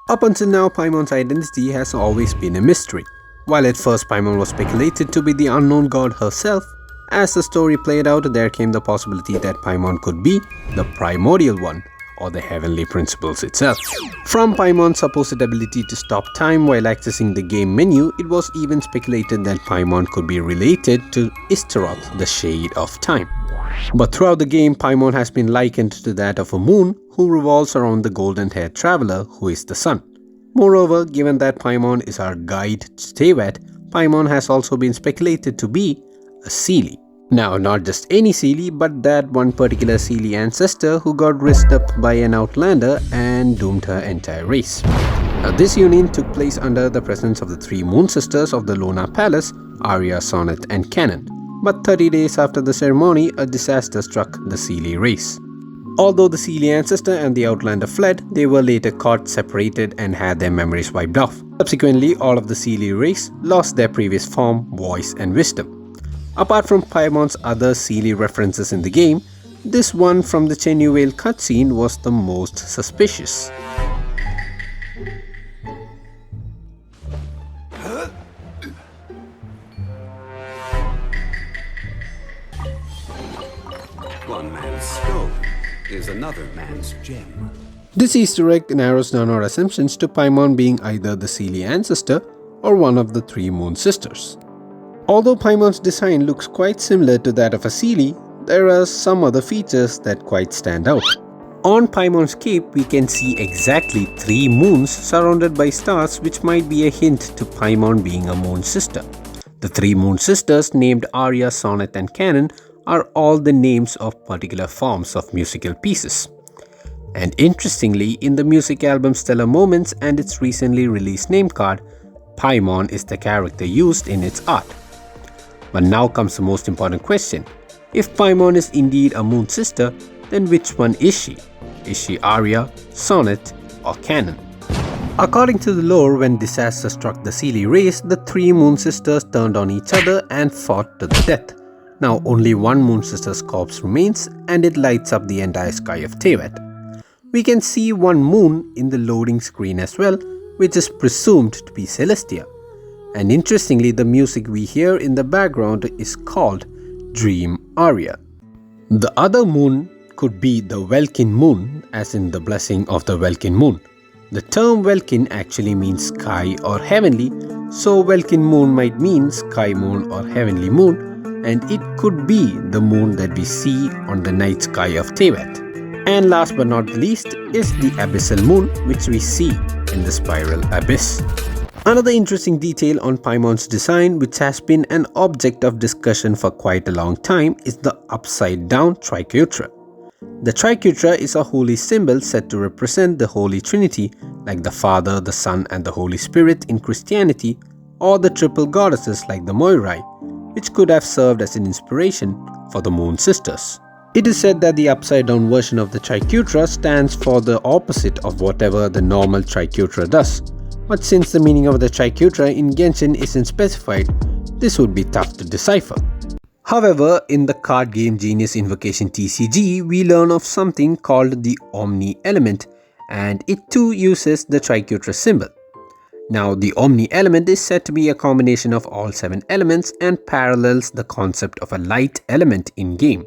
Up until now, Paimon's identity has always been a mystery. While at first Paimon was speculated to be the unknown god herself, as the story played out, there came the possibility that Paimon could be the primordial one, or the heavenly principles itself. From Paimon's supposed ability to stop time while accessing the game menu, it was even speculated that Paimon could be related to Ishtaroth, the Shade of Time. But throughout the game, Paimon has been likened to that of a moon who revolves around the golden-haired traveler who is the sun. Moreover, given that Paimon is our guide to Teyvat, Paimon has also been speculated to be a Seelie. Now, not just any Seelie, but that one particular Seelie ancestor who got raised up by an outlander and doomed her entire race. Now, this union took place under the presence of the three moon sisters of the Lona Palace, Arya, Sonnet and Canon. But 30 days after the ceremony, a disaster struck the Seelie race. Although the Seelie ancestor and the outlander fled, they were later caught, separated and had their memories wiped off. Subsequently, all of the Seelie race lost their previous form, voice and wisdom. Apart from Paimon's other Seelie references in the game, this one from the Chenyu Vale cutscene was the most suspicious. One man's stone is another man's gem. This Easter egg narrows down our assumptions to Paimon being either the Seelie ancestor or one of the three moon sisters. Although Paimon's design looks quite similar to that of a Seelie, there are some other features that quite stand out. On Paimon's cape, we can see exactly 3 moons surrounded by stars, which might be a hint to Paimon being a moon sister. The 3 moon sisters named Arya, Sonnet and Canon are all the names of particular forms of musical pieces. And interestingly, in the music album Stellar Moments and its recently released name card, Paimon is the character used in its art. But now comes the most important question. If Paimon is indeed a moon sister, then which one is she? Is she Arya, Sonnet or Canon? According to the lore, when disaster struck the Seelie race, the 3 moon sisters turned on each other and fought to the death. Now only one moon sister's corpse remains and it lights up the entire sky of Teyvat. We can see one moon in the loading screen as well, which is presumed to be Celestia. And interestingly, the music we hear in the background is called Dream Aria. The other moon could be the Welkin moon, as in the blessing of the Welkin moon. The term Welkin actually means sky or heavenly, so Welkin moon might mean sky moon or heavenly moon, and it could be the moon that we see on the night sky of Teyvat. And last but not least is the abyssal moon, which we see in the spiral abyss. Another interesting detail on Paimon's design, which has been an object of discussion for quite a long time, is the upside down triquetra. The triquetra is a holy symbol said to represent the Holy Trinity, like the Father, the Son and the Holy Spirit in Christianity, or the triple goddesses like the Moirai, which could have served as an inspiration for the Moon Sisters. It is said that the upside down version of the triquetra stands for the opposite of whatever the normal triquetra does. But since the meaning of the triquetra in Genshin isn't specified, this would be tough to decipher. However, in the card game Genius Invocation TCG, we learn of something called the Omni element, and it too uses the triquetra symbol. Now, the Omni element is said to be a combination of all 7 elements and parallels the concept of a light element in-game.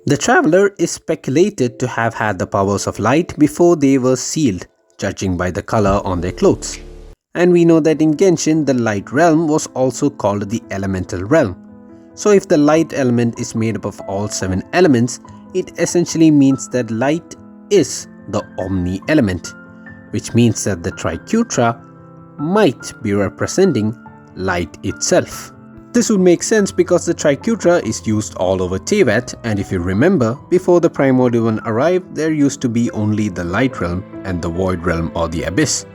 The Traveler is speculated to have had the powers of light before they were sealed, judging by the color on their clothes. And we know that in Genshin, the light realm was also called the elemental realm. So if the light element is made up of all 7 elements, it essentially means that light is the Omni element, which means that the triquetra might be representing light itself. This would make sense because the triquetra is used all over Teyvat, and if you remember, before the primordial one arrived, there used to be only the light realm and the void realm or the abyss.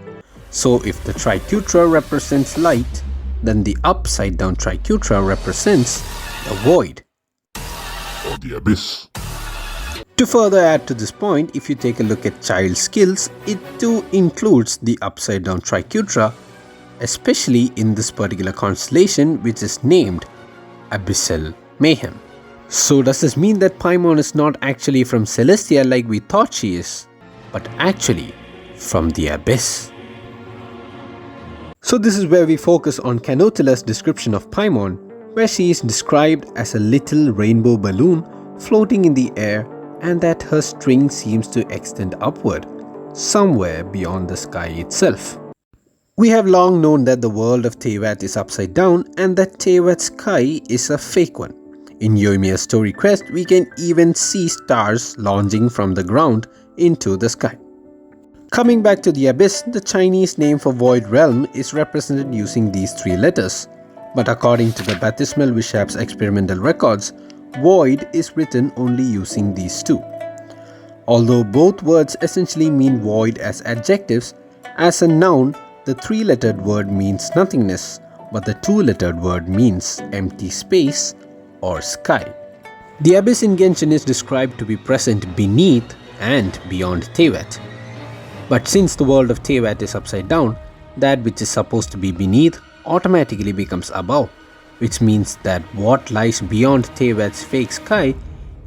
So if the triquetra represents light, then the upside down triquetra represents the void or the abyss. To further add to this point, if you take a look at child skills, it too includes the upside down triquetra, especially in this particular constellation which is named Abyssal Mayhem. So does this mean that Paimon is not actually from Celestia like we thought she is, but actually from the Abyss? So this is where we focus on Canotilla's description of Paimon, where she is described as a little rainbow balloon floating in the air and that her string seems to extend upward, somewhere beyond the sky itself. We have long known that the world of Teyvat is upside down and that Teyvat's sky is a fake one. In Yoimiya's story quest, we can even see stars launching from the ground into the sky. Coming back to the Abyss, the Chinese name for Void Realm is represented using these 3 letters. But according to the Baptismal Bishop's experimental records, Void is written only using these 2. Although both words essentially mean void as adjectives, as a noun, the 3-lettered word means nothingness, but the 2-lettered word means empty space or sky. The Abyss in Genshin is described to be present beneath and beyond Teyvat. But since the world of Teyvat is upside down, that which is supposed to be beneath automatically becomes above, which means that what lies beyond Teyvat's fake sky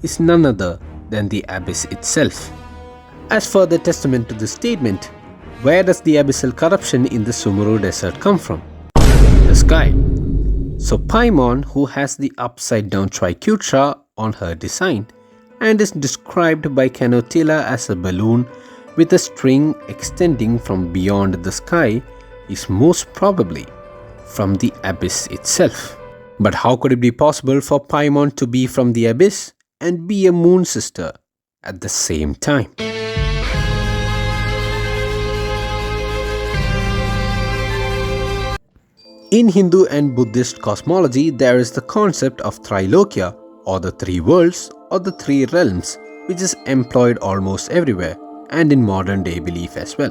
is none other than the Abyss itself. As further testament to this statement, where does the abyssal corruption in the Sumeru desert come from? The sky. So Paimon, who has the upside down triquetra on her design and is described by Canotilla as a balloon with a string extending from beyond the sky, is most probably from the Abyss itself. But how could it be possible for Paimon to be from the Abyss and be a moon sister at the same time? In Hindu and Buddhist cosmology, there is the concept of Trilokya, or the 3 worlds, or the 3 realms, which is employed almost everywhere, and in modern day belief as well.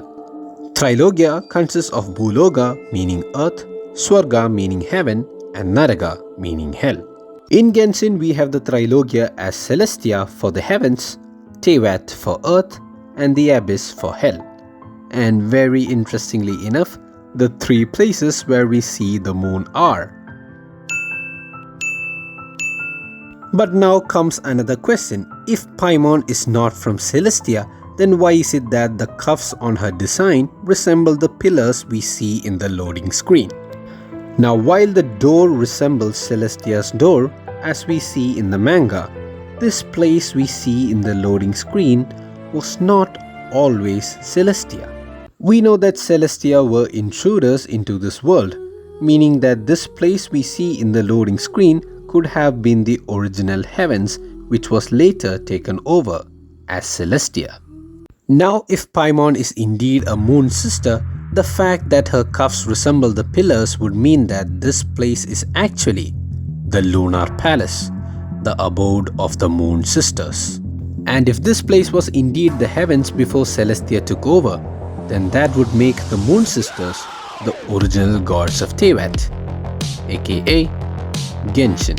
Trilogya consists of Bhuloga, meaning earth, Swarga, meaning heaven, and Naraga, meaning hell. In Genshin, we have the Trilogya as Celestia for the heavens, Teyvat for earth, and the Abyss for hell. And very interestingly enough, the 3 places where we see the moon are. But now comes another question. If Paimon is not from Celestia, then why is it that the cuffs on her design resemble the pillars we see in the loading screen? Now, while the door resembles Celestia's door as we see in the manga, this place we see in the loading screen was not always Celestia. We know that Celestia were intruders into this world, meaning that this place we see in the loading screen could have been the original heavens, which was later taken over as Celestia. Now, if Paimon is indeed a moon sister, the fact that her cuffs resemble the pillars would mean that this place is actually the Lunar Palace, the abode of the moon sisters. And if this place was indeed the heavens before Celestia took over, then that would make the moon sisters the original gods of Teyvat, aka Genshin.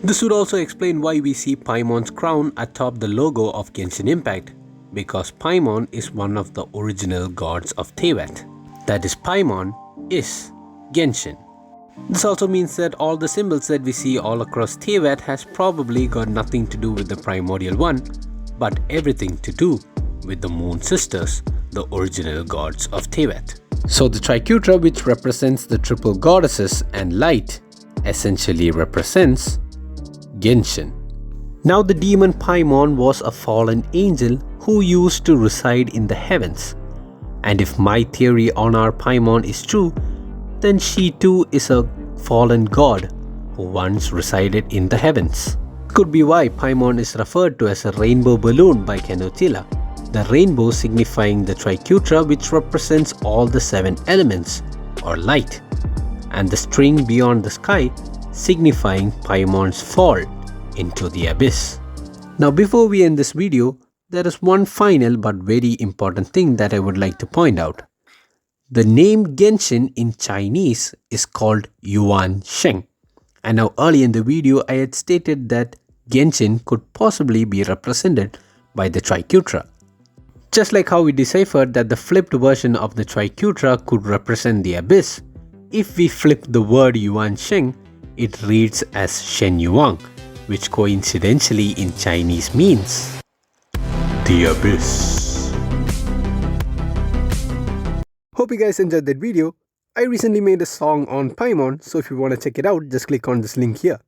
This would also explain why we see Paimon's crown atop the logo of Genshin Impact, because Paimon is one of the original gods of Teyvat. That is, Paimon is Genshin. This also means that all the symbols that we see all across Teyvat has probably got nothing to do with the primordial one, but everything to do with the moon sisters, the original gods of Teyvat. So the triquetra, which represents the triple goddesses and light, essentially represents Genshin. Now the demon Paimon was a fallen angel who used to reside in the heavens. And if my theory on our Paimon is true, then she too is a fallen god who once resided in the heavens. Could be why Paimon is referred to as a rainbow balloon by Canotilla, the rainbow signifying the triquetra, which represents all the 7 elements or light, and the string beyond the sky signifying Paimon's fall into the abyss. Now before we end this video, there is one final but very important thing that I would like to point out. The name Genshin in Chinese is called Yuan Sheng. And now early in the video I had stated that Genshin could possibly be represented by the triquetra. Just like how we deciphered that the flipped version of the triquetra could represent the abyss, if we flip the word Yuan Sheng, it reads as Shen Yuang, which coincidentally in Chinese means the abyss. Hope you guys enjoyed that video. I recently made a song on Paimon, so if you want to check it out, just click on this link here.